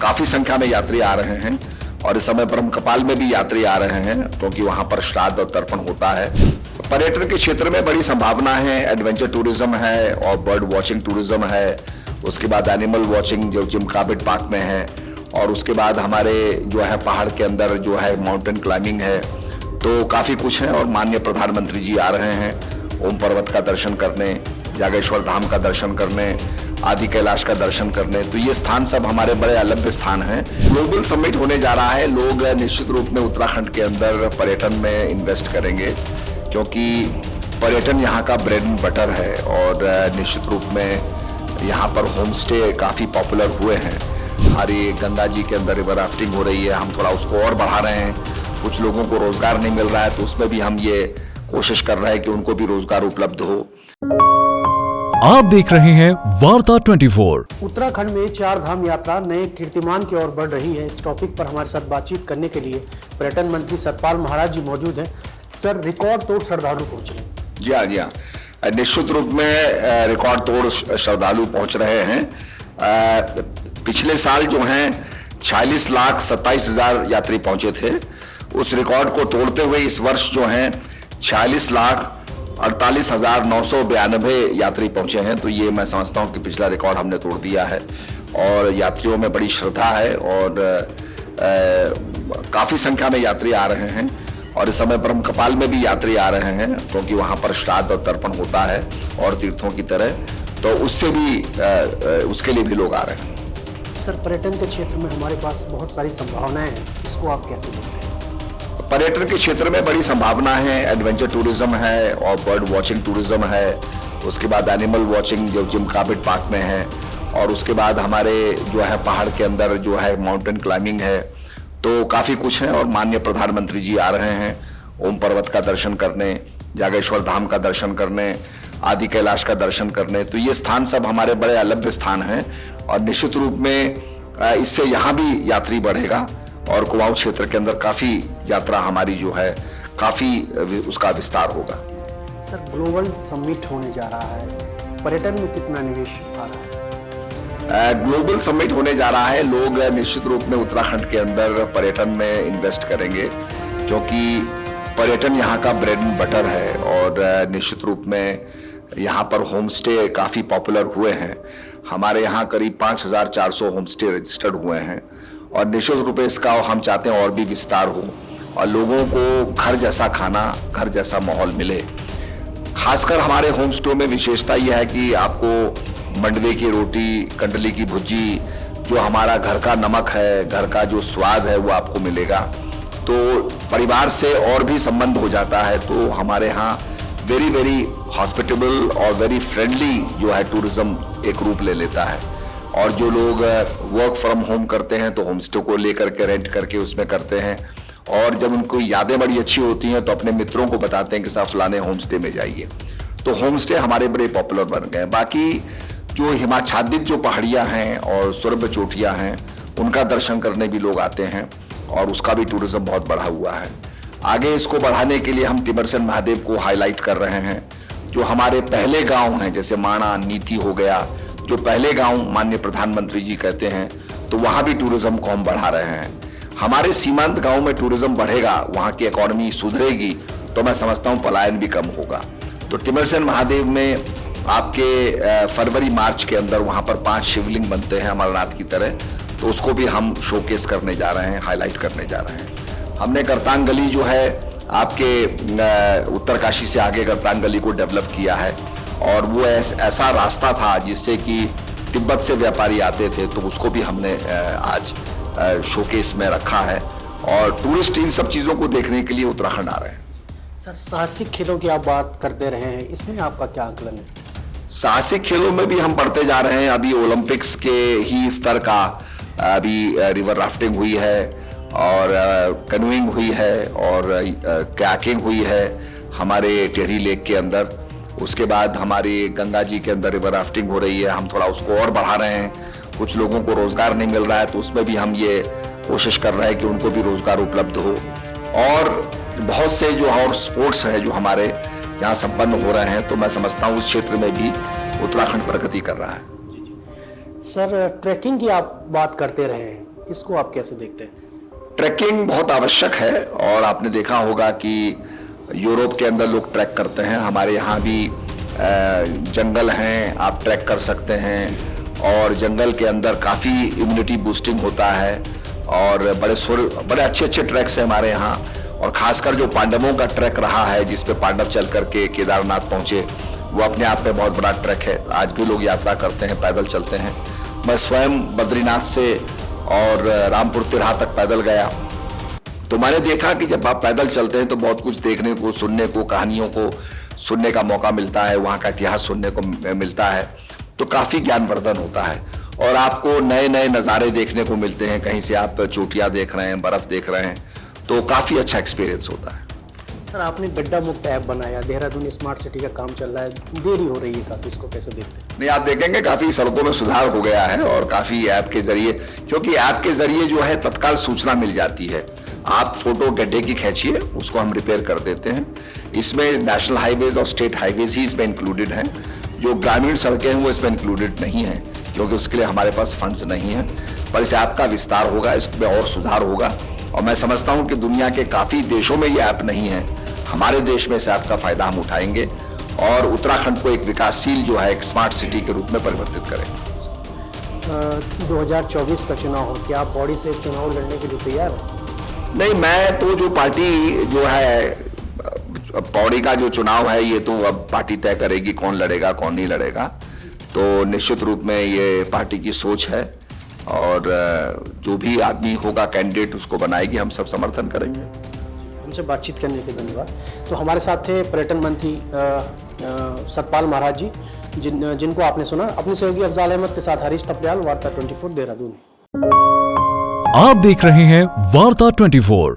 काफी संख्या में यात्री आ रहे हैं और इस समय ब्रह्मकपाल में भी यात्री आ रहे हैं क्योंकि वहां पर श्राद्ध और तर्पण होता है। पर्यटन के क्षेत्र में बड़ी संभावना है, एडवेंचर टूरिज्म है और बर्ड वॉचिंग टूरिज्म है, उसके बाद एनिमल वॉचिंग जो जिम कॉर्बेट पार्क में है, और उसके बाद हमारे जो है पहाड़ के अंदर जो है माउंटेन क्लाइंबिंग है। तो काफी कुछ है और माननीय प्रधानमंत्री जी आ रहे हैं ओम पर्वत का दर्शन करने, जागेश्वर धाम का दर्शन करने, आदि कैलाश का दर्शन करने। तो ये स्थान सब हमारे बड़े अलग स्थान हैं। ग्लोबल समिट होने जा रहा है। लोग निश्चित रूप में उत्तराखंड के अंदर पर्यटन में इन्वेस्ट करेंगे क्योंकि पर्यटन यहाँ का ब्रेड एंड बटर है और निश्चित रूप में यहाँ पर होम स्टे काफी पॉपुलर हुए हैं। हमारी गंगा जी के अंदर रिवर राफ्टिंग हो रही है, हम थोड़ा उसको और बढ़ा रहे हैं। कुछ लोगों को रोजगार नहीं मिल रहा है तो उसमें भी हम ये कोशिश कर रहे हैं कि उनको भी रोजगार उपलब्ध हो। आप देख रहे हैं वार्ता 24। उत्तराखंड में चार धाम यात्रा नए कीर्तिमान की ओर बढ़ रही है। इस टॉपिक पर हमारे साथ बातचीत करने के लिए पर्यटन मंत्री सतपाल महाराज जी मौजूद हैं। सर, रिकॉर्ड तोड़ श्रद्धालु पहुंच रहे हैं। जी हाँ, निश्चित रूप में रिकॉर्ड तोड़ श्रद्धालु पहुंच रहे हैं। पिछले साल जो हैं 46,27,000 यात्री पहुंचे थे। उस रिकॉर्ड को तोड़ते हुए इस वर्ष जो हैं 46,48,992 यात्री पहुंचे हैं। तो ये मैं समझता हूं कि पिछला रिकॉर्ड हमने तोड़ दिया है और यात्रियों में बड़ी श्रद्धा है और काफी संख्या में यात्री आ रहे हैं और इस समय ब्रह्मकपाल में भी यात्री आ रहे हैं क्योंकि वहां पर श्राद्ध और तर्पण होता है और तीर्थों की तरह। तो उससे भी उसके लिए भी लोग आ रहे हैं। सर, पर्यटन के क्षेत्र में हमारे पास बहुत सारी संभावनाएं हैं, इसको आप कैसे देखते हैं? पर्यटन के क्षेत्र में बड़ी संभावना है, एडवेंचर टूरिज्म है और बर्ड वॉचिंग टूरिज्म है, उसके बाद एनिमल वॉचिंग जो जिम कॉर्बेट पार्क में है, और उसके बाद हमारे जो है पहाड़ के अंदर जो है माउंटेन क्लाइंबिंग है। तो काफी कुछ है और माननीय प्रधानमंत्री जी आ रहे हैं ओम पर्वत का दर्शन करने, जागेश्वर धाम का दर्शन करने, आदि कैलाश का दर्शन करने। तो ये स्थान सब हमारे बड़े अलग स्थान हैं और निश्चित रूप में इससे यहाँ भी यात्री बढ़ेगा और कुमाऊं क्षेत्र के अंदर काफी यात्रा हमारी जो है काफी उसका विस्तार होगा। सर, ग्लोबल समिट होने जा रहा है, पर्यटन में कितना निवेश आ रहा है? ग्लोबल समिट होने जा रहा है। लोग निश्चित रूप में उत्तराखंड के अंदर पर्यटन में इन्वेस्ट करेंगे क्योंकि पर्यटन यहाँ का ब्रेड एंड बटर है और निश्चित रूप में यहाँ पर होम स्टे काफी पॉपुलर हुए हैं। हमारे यहाँ करीब 5,400 होम स्टे रजिस्टर्ड हुए हैं और निश्चित रूप से इसका हम चाहते हैं और भी विस्तार हो और लोगों को घर जैसा खाना, घर जैसा माहौल मिले। खासकर हमारे होम स्टे में विशेषता यह है कि आपको मंडवे की रोटी, कंडली की भुजी, जो हमारा घर का नमक है, घर का जो स्वाद है वो आपको मिलेगा। तो परिवार से और भी संबंध हो जाता है। तो हमारे यहाँ वेरी वेरी हॉस्पिटेबल और वेरी फ्रेंडली जो है टूरिज्म एक रूप ले लेता है। और जो लोग वर्क फ्रॉम होम करते हैं तो होम स्टे को लेकर के रेंट करके उसमें करते हैं और जब उनको यादें बड़ी अच्छी होती हैं तो अपने मित्रों को बताते हैं कि साहब फलाने होम स्टे में जाइए। तो होम स्टे हमारे बड़े पॉपुलर बन गए। बाकी जो हिमाच्छादित जो पहाड़ियाँ हैं और सुरभ चोटियाँ हैं उनका दर्शन करने भी लोग आते हैं और उसका भी टूरिज्म बहुत बढ़ा हुआ है। आगे इसको बढ़ाने के लिए हम टिमरसन महादेव को हाईलाइट कर रहे हैं। जो हमारे पहले गांव हैं जैसे माणा, नीति हो गया, जो पहले गांव माननीय प्रधानमंत्री जी कहते हैं, तो वहां भी टूरिज्म को हम बढ़ा रहे हैं। हमारे सीमांत गांव में टूरिज्म बढ़ेगा, वहां की इकोनॉमी सुधरेगी तो मैं समझता हूं पलायन भी कम होगा। तो टिमरसन महादेव में आपके फरवरी मार्च के अंदर वहां पर 5 शिवलिंग बनते हैं अमरनाथ की तरह, तो उसको भी हम शोकेस करने जा रहे हैं, हाईलाइट करने जा रहे हैं। हमने करतांग गली जो है आपके उत्तरकाशी से आगे करतांग गली को डेवलप किया है और वो ऐसा रास्ता था जिससे कि तिब्बत से व्यापारी आते थे, तो उसको भी हमने आज शोकेस में रखा है और टूरिस्ट इन सब चीज़ों को देखने के लिए उत्तराखंड आ रहे हैं। सर, साहसिक खेलों की आप बात करते रहे हैं, इसमें आपका क्या आकलन है? साहसिक खेलों में भी हम बढ़ते जा रहे हैं। अभी ओलंपिक्स के ही स्तर का अभी रिवर राफ्टिंग हुई है और कैनोइंग हुई है और कयाकिंग हुई है हमारे टिहरी लेक के अंदर। उसके बाद हमारी गंगा जी के अंदर रिवर राफ्टिंग हो रही है, हम थोड़ा उसको और बढ़ा रहे हैं। कुछ लोगों को रोजगार नहीं मिल रहा है तो उसमें भी हम ये कोशिश कर रहे हैं कि उनको भी रोजगार उपलब्ध हो। और बहुत से जो और स्पोर्ट्स हैं जो हमारे यहाँ संपन्न हो रहे हैं, तो मैं समझता हूँ उस क्षेत्र में भी उत्तराखंड प्रगति कर रहा है। सर ट्रैकिंग की आप बात करते रहे हैं, इसको आप कैसे देखते हैं? ट्रैकिंग बहुत आवश्यक है और आपने देखा होगा कि यूरोप के अंदर लोग ट्रैक करते हैं, हमारे यहाँ भी जंगल हैं, आप ट्रैक कर सकते हैं और जंगल के अंदर काफ़ी इम्यूनिटी बूस्टिंग होता है और बड़े अच्छे अच्छे ट्रैक्स हैं हमारे यहाँ। और खासकर जो पांडवों का ट्रैक रहा है जिस पे पांडव चल करके केदारनाथ पहुँचे, वो अपने आप में बहुत बड़ा ट्रैक है। आज भी लोग यात्रा करते हैं, पैदल चलते हैं। मैं स्वयं बद्रीनाथ से और रामपुर तिरहा तक पैदल गया, तो मैंने देखा कि जब आप पैदल चलते हैं तो बहुत कुछ देखने को, सुनने को, कहानियों को सुनने का मौका मिलता है, वहाँ का इतिहास सुनने को मिलता है, तो काफ़ी ज्ञानवर्धन होता है और आपको नए नए नज़ारे देखने को मिलते हैं। कहीं से आप चोटियाँ देख रहे हैं, बर्फ़ देख रहे हैं, तो काफ़ी अच्छा एक्सपीरियंस होता है। सर आपने गड्ढा मुक्त ऐप बनाया, देहरादून स्मार्ट सिटी का काम चल रहा है, देरी हो रही है काफ़ी, इसको कैसे देखते हैं? नहीं, आप देखेंगे काफ़ी सड़कों में सुधार हो गया है और काफ़ी ऐप के जरिए, क्योंकि ऐप के जरिए जो है तत्काल सूचना मिल जाती है। आप फोटो गड्ढे की खींचिए, उसको हम रिपेयर कर देते हैं। इसमें नेशनल हाईवेज और स्टेट हाईवेज ही इसमें इंक्लूडेड हैं, जो ग्रामीण सड़कें हैं वो इसमें इंक्लूडेड नहीं हैं, क्योंकि उसके लिए हमारे पास फंड्स नहीं हैं। पर इस ऐप का विस्तार होगा, इसमें और सुधार होगा और मैं समझता हूँ कि दुनिया के काफ़ी देशों में ये ऐप नहीं है। हमारे देश में इस ऐप का फायदा हम उठाएंगे और उत्तराखंड को एक विकासशील जो है एक स्मार्ट सिटी के रूप में परिवर्तित करेंगे। 2024 का चुनाव हो, क्या आप बॉडी से चुनाव लड़ने के लिए तैयार हैं? नहीं, मैं तो जो पार्टी जो है पौड़ी का जो चुनाव है ये तो अब पार्टी तय करेगी कौन लड़ेगा कौन नहीं लड़ेगा। तो निश्चित रूप में ये पार्टी की सोच है और जो भी आदमी होगा कैंडिडेट उसको बनाएगी, हम सब समर्थन करेंगे। हमसे बातचीत करने के धन्यवाद। तो हमारे साथ थे पर्यटन मंत्री सतपाल महाराज जी, जिनको आपने सुना। अपने सहयोगी अफजाल अहमद के साथ हरीश तपलियाल, वार्ता 24 देहरादून। आप देख रहे हैं वार्ता 24।